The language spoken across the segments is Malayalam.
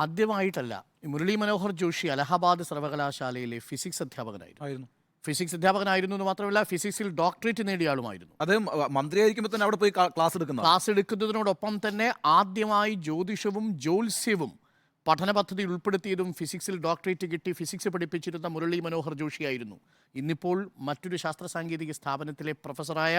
ആദ്യമായിട്ടല്ല. മുരളി മനോഹർ ജോഷി അലഹബാദ് സർവകലാശാലയിലെ ഫിസിക്സ് അധ്യാപകനായിരുന്നു. ഫിസിക്സ് അധ്യാപകനായിരുന്നു എന്ന് മാത്രമല്ല, ഫിസിക്സിൽ ഡോക്ടറേറ്റ് നേടിയ ആളുമായിരുന്നു. അദ്ദേഹം മന്ത്രിയായിരിക്കുമ്പോൾ തന്നെ അവിടെ പോയി ക്ലാസ് എടുക്കുന്നതിനോടൊപ്പം തന്നെ ആദ്യമായി ജ്യോതിഷവും ജ്യോത്സ്യവും പഠന പദ്ധതി ഉൾപ്പെടുത്തിയതും ഫിസിക്സിൽ ഡോക്ടറേറ്റ് കിട്ടി ഫിസിക്സ് പഠിപ്പിച്ചിരുന്ന മുരളി മനോഹർ ജോഷിയായിരുന്നു. ഇന്നിപ്പോൾ മറ്റൊരു ശാസ്ത്ര സാങ്കേതിക സ്ഥാപനത്തിലെ പ്രൊഫസറായ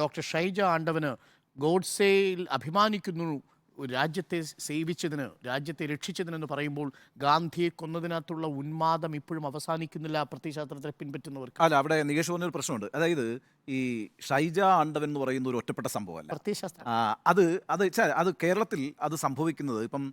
ഡോക്ടർ ഷൈജ ആണ്ടവന് ഗോഡ്സേയിൽ അഭിമാനിക്കുന്നു. രാജ്യത്തെ സേവിച്ചതിന്, രാജ്യത്തെ രക്ഷിച്ചതിനെന്ന് പറയുമ്പോൾ ഗാന്ധിയെ കൊന്നതിനകത്തുള്ള ഉന്മാദം ഇപ്പോഴും അവസാനിക്കുന്നില്ല പ്രത്യയശാസ്ത്രത്തെ പിൻപറ്റുന്നവർക്ക്. അല്ല, അവിടെ നികേഷ് പറഞ്ഞൊരു പ്രശ്നമുണ്ട്. അതായത് ഈ ഷൈജ ആണ്ടവൻ എന്ന് പറയുന്ന ഒരു ഒറ്റപ്പെട്ട സംഭവമല്ല. അത് കേരളത്തിൽ അത് സംഭവിക്കുന്നത് ഇപ്പം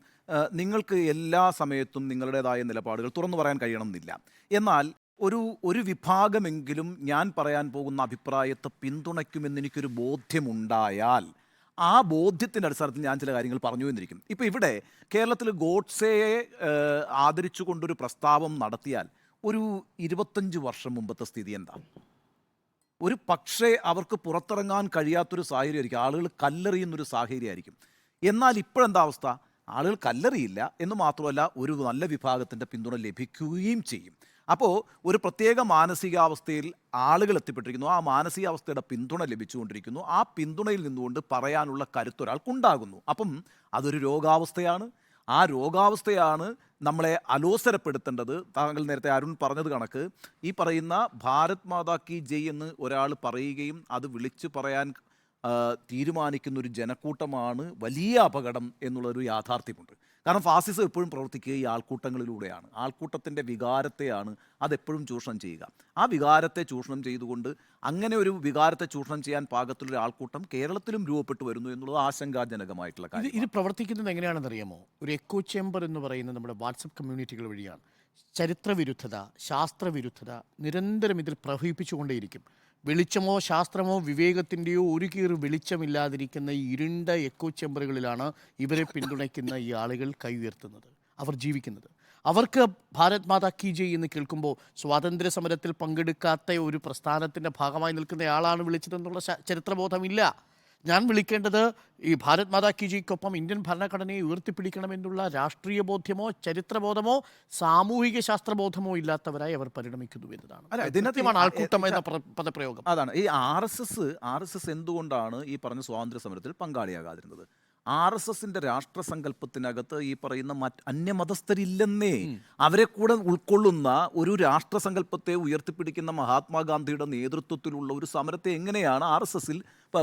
നിങ്ങൾക്ക് എല്ലാ സമയത്തും നിങ്ങളുടേതായ നിലപാടുകൾ തുറന്നു പറയാൻ കഴിയണമെന്നില്ല. എന്നാൽ ഒരു വിഭാഗമെങ്കിലും ഞാൻ പറയാൻ പോകുന്ന അഭിപ്രായത്തെ പിന്തുണയ്ക്കുമെന്ന് എനിക്കൊരു ബോധ്യമുണ്ടായാൽ ആ ബോധ്യത്തിൻ്റെ അടിസ്ഥാനത്തിൽ ഞാൻ ചില കാര്യങ്ങൾ പറഞ്ഞു എന്നിരിക്കും. ഇപ്പോൾ ഇവിടെ കേരളത്തിൽ ഗോഡ്സെയെ ആദരിച്ചുകൊണ്ടൊരു പ്രസ്താവം നടത്തിയാൽ ഒരു 25 വർഷം മുമ്പത്തെ സ്ഥിതി എന്താ? ഒരു പക്ഷേ അവർക്ക് പുറത്തിറങ്ങാൻ കഴിയാത്തൊരു സാഹചര്യമായിരിക്കും, ആളുകൾ കല്ലെറിയുന്നൊരു സാഹചര്യമായിരിക്കും. എന്നാൽ ഇപ്പോഴെന്താ അവസ്ഥ? ആളുകൾ കല്ലെറിയില്ല എന്ന് മാത്രമല്ല, ഒരു നല്ല വിഭാഗത്തിൻ്റെ പിന്തുണ ലഭിക്കുകയും ചെയ്യും. അപ്പോൾ ഒരു പ്രത്യേക മാനസികാവസ്ഥയിൽ ആളുകൾ എത്തിപ്പെട്ടിരിക്കുന്നു, ആ മാനസികാവസ്ഥയുടെ പിന്തുണ ലഭിച്ചുകൊണ്ടിരിക്കുന്നു. ആ പിന്തുണയിൽ നിന്നുകൊണ്ട് പറയാനുള്ള കരുത്തൊരാൾക്കുണ്ടാകുന്നു. അപ്പം അതൊരു രോഗാവസ്ഥയാണ്. ആ രോഗാവസ്ഥയാണ് നമ്മളെ അലോസരപ്പെടുത്തേണ്ടത്. താങ്കൾ നേരത്തെ അരുൺ പറഞ്ഞത് കണക്ക് ഈ പറയുന്ന ഭാരത് മാതാ കി ജയ് എന്ന് ഒരാൾ പറയുകയും അത് വിളിച്ചു പറയാൻ തീരുമാനിക്കുന്നൊരു ജനക്കൂട്ടമാണ് വലിയ അപകടം എന്നുള്ളൊരു യാഥാർത്ഥ്യമുണ്ട്. കാരണം ഫാസിസം എപ്പോഴും പ്രവർത്തിക്കുക ഈ ആൾക്കൂട്ടങ്ങളിലൂടെയാണ്. ആൾക്കൂട്ടത്തിൻ്റെ വികാരത്തെയാണ് അതെപ്പോഴും ചൂഷണം ചെയ്യുക. ആ വികാരത്തെ ചൂഷണം ചെയ്തുകൊണ്ട് അങ്ങനെ ഒരു വികാരത്തെ ചൂഷണം ചെയ്യാൻ പാകത്തിലൊരു ആൾക്കൂട്ടം കേരളത്തിലും രൂപപ്പെട്ടു വരുന്നു എന്നുള്ളത് ആശങ്കാജനകമായിട്ടുള്ള കാര്യം. ഇത് പ്രവർത്തിക്കുന്നത് എങ്ങനെയാണെന്ന് അറിയാമോ? ഒരു എക്കോ ചേംബർ എന്ന് പറയുന്ന നമ്മുടെ വാട്സപ്പ് കമ്മ്യൂണിറ്റികൾ വഴിയാണ്. ചരിത്രവിരുദ്ധത, ശാസ്ത്രവിരുദ്ധത നിരന്തരം ഇതിൽ പ്രവഹിപ്പിച്ചുകൊണ്ടേയിരിക്കും. വെളിച്ചമോ ശാസ്ത്രമോ വിവേകത്തിൻ്റെയോ ഒരു കീറ് വെളിച്ചമില്ലാതിരിക്കുന്ന ഈ ഇരുണ്ട എക്കോ ചേംബറുകളിലാണ് ഇവരെ പിന്തുണയ്ക്കുന്ന ഈ ആളുകൾ കൈ ഉയർത്തുന്നത്, അവർ ജീവിക്കുന്നത്. അവർക്ക് ഭാരത് മാതാ കി ജയ് എന്ന് കേൾക്കുമ്പോൾ സ്വാതന്ത്ര്യ സമരത്തിൽ പങ്കെടുക്കാത്ത ഒരു പ്രസ്ഥാനത്തിൻ്റെ ഭാഗമായി നിൽക്കുന്നയാളാണ് വിളിച്ചതെന്നുള്ള ചരിത്രബോധമില്ല. ഞാൻ വിളിക്കേണ്ടത് ഈ ഭാരത് മാതാ കി ജയ്ക്കൊപ്പം ഇന്ത്യൻ ഭരണഘടനയെ ഉയർത്തിപ്പിടിക്കണമെന്നുള്ള രാഷ്ട്രീയ ബോധ്യമോ ചരിത്രബോധമോ സാമൂഹിക ശാസ്ത്രബോധമോ ഇല്ലാത്തവരായി അവർ പരിണമിക്കുന്നു എന്നതാണ് ആൾക്കൂട്ടം എന്ന പദപ്രയോഗം. അതാണ് ഈ RSS എന്തുകൊണ്ടാണ് ഈ പറഞ്ഞ സ്വാതന്ത്ര്യ സമരത്തിൽ പങ്കാളിയാകാതിരുന്നത്? RSSന്റെ രാഷ്ട്രസങ്കല്പത്തിനകത്ത് ഈ പറയുന്ന അന്യമതസ്ഥരില്ലെന്നേ. അവരെ കൂടെ ഉൾക്കൊള്ളുന്ന ഒരു രാഷ്ട്രസങ്കല്പത്തെ ഉയർത്തിപ്പിടിക്കുന്ന മഹാത്മാഗാന്ധിയുടെ നേതൃത്വത്തിലുള്ള ഒരു സമരത്തെ എങ്ങനെയാണ് RSSൽ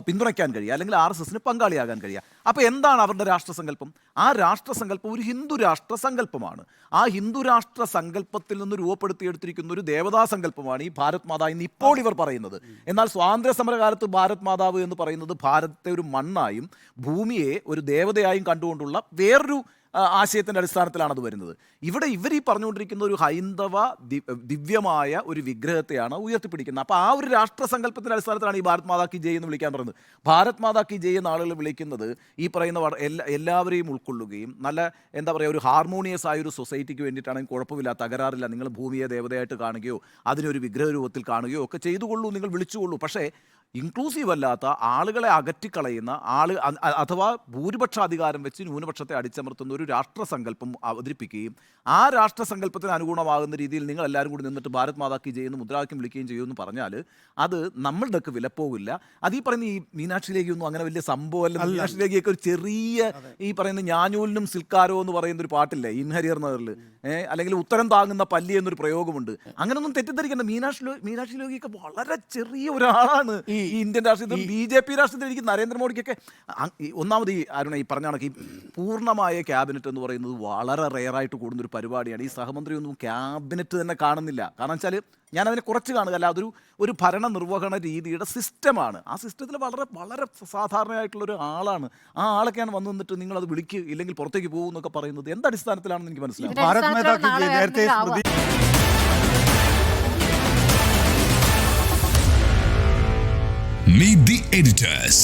പിന്തുണയ്ക്കാൻ കഴിയുക, അല്ലെങ്കിൽ RSSന് പങ്കാളിയാകാൻ കഴിയുക? അപ്പോൾ എന്താണ് അവരുടെ രാഷ്ട്രസങ്കല്പം? ആ രാഷ്ട്രസങ്കല്പം ഒരു ഹിന്ദു രാഷ്ട്രസങ്കല്പമാണ്. ആ ഹിന്ദു രാഷ്ട്രസങ്കല്പത്തിൽ നിന്ന് രൂപപ്പെടുത്തിയെടുത്തിരിക്കുന്ന ഒരു ദേവതാ സങ്കല്പമാണ് ഈ ഭാരത് മാതാ എന്ന് ഇപ്പോൾ ഇവർ പറയുന്നത്. എന്നാൽ സ്വാതന്ത്ര്യ സമരകാലത്ത് ഭാരത് മാതാവ് എന്ന് പറയുന്നത് ഭാരതത്തെ ഒരു മണ്ണായും ഭൂമിയെ ഒരു ദേവതയായും കണ്ടുകൊണ്ടുള്ള വേറൊരു ആശയത്തിൻ്റെ അടിസ്ഥാനത്തിലാണ് അത് വരുന്നത്. ഇവിടെ ഇവർ ഈ പറഞ്ഞുകൊണ്ടിരിക്കുന്ന ഒരു ഹൈന്ദവ ദിവ്യമായ ഒരു വിഗ്രഹത്തെയാണ് ഉയർത്തിപ്പിടിക്കുന്നത്. അപ്പോൾ ആ ഒരു രാഷ്ട്രസങ്കല്പത്തിൻ്റെ അടിസ്ഥാനത്തിലാണ് ഈ ഭാരത് മാതാ കി ജയ് എന്ന് വിളിക്കാൻ പറയുന്നത്. ഭാരത് മാതാ കി ജയ് എന്ന ആളുകൾ വിളിക്കുന്നത് ഈ പറയുന്ന എല്ലാവരെയും ഉൾക്കൊള്ളുകയും നല്ല എന്താ പറയുക, ഒരു ഹാർമോണിയസ് ആയ ഒരു സൊസൈറ്റിക്ക് വേണ്ടിയിട്ടാണെങ്കിൽ കുഴപ്പമില്ല, തകരാറില്ല. നിങ്ങൾ ഭൂമിയെ ദേവതയായിട്ട് കാണുകയോ അതിനൊരു വിഗ്രഹ രൂപത്തിൽ കാണുകയോ ഒക്കെ ചെയ്തുകൊള്ളൂ, നിങ്ങൾ വിളിച്ചുകൊള്ളൂ. പക്ഷേ ഇൻക്ലൂസീവ് അല്ലാത്ത ആളുകളെ അകറ്റിക്കളയുന്ന അഥവാ ഭൂരിപക്ഷാധികാരം വെച്ച് ന്യൂനപക്ഷത്തെ അടിച്ചമർത്തുന്ന ഒരു രാഷ്ട്രസങ്കല്പം അവതരിപ്പിക്കുകയും ആ രാഷ്ട്രസങ്കല്പത്തിന് അനുഗുണമാകുന്ന രീതിയിൽ നിങ്ങൾ എല്ലാവരും കൂടി നിന്നിട്ട് ഭാരത് മാതാ കി ജയ് എന്ന് മുദ്രാവാക്യം വിളിക്കുകയും ചെയ്യുമെന്ന് പറഞ്ഞാൽ അത് നമ്മളുടെയൊക്കെ വിലപ്പോകില്ല. അത് ഈ പറയുന്ന ഈ മീനാക്ഷി ലേഖിയൊന്നും അങ്ങനെ വലിയ സംഭവമല്ല. മീനാക്ഷി ലേഖിയൊക്കെ ഒരു ചെറിയ ഈ പറയുന്ന ഞാഞ്ഞൂലിനും സിൽക്കാരോ എന്ന് പറയുന്ന ഒരു പാട്ടില്ലേ ഇൻഹരിയർ നഗറിൽ, അല്ലെങ്കിൽ ഉത്തരം താങ്ങുന്ന പല്ലി എന്നൊരു പ്രയോഗമുണ്ട്. അങ്ങനെയൊന്നും തെറ്റിദ്ധരിക്കേണ്ട. മീനാക്ഷി ലേഖിയൊക്കെ വളരെ ചെറിയ ഒരാളാണ് ഈ ഇന്ത്യൻ രാഷ്ട്രീയത്തിൽ. BJP രാഷ്ട്രീയത്തിൽ എനിക്ക് നരേന്ദ്രമോദിക്കൊക്കെ ഒന്നാമത് ഈ അരുണ ഈ പറഞ്ഞ കണക്ക് ഈ പൂർണ്ണമായ ക്യാബിനറ്റ് എന്ന് പറയുന്നത് വളരെ റെയറായിട്ട് കൂടുന്നൊരു പരിപാടിയാണ്. ഈ സഹമന്ത്രി ഒന്നും ക്യാബിനറ്റ് തന്നെ കാണുന്നില്ല. കാരണം വെച്ചാൽ ഞാനതിനെ കുറച്ച് കാണുക, അല്ല ഒരു ഭരണ നിർവഹണ രീതിയുടെ സിസ്റ്റമാണ്. ആ സിസ്റ്റത്തിൽ വളരെ വളരെ സാധാരണയായിട്ടുള്ളൊരു ആളാണ്. ആ ആളൊക്കെയാണ് വന്നു നിന്നിട്ട് നിങ്ങളത് വിളിക്കുക ഇല്ലെങ്കിൽ പുറത്തേക്ക് പോകും എന്നൊക്കെ പറയുന്നത് എന്തടിസ്ഥാനത്തിലാണെന്ന് എനിക്ക് മനസ്സിലാവും. Meet the editors.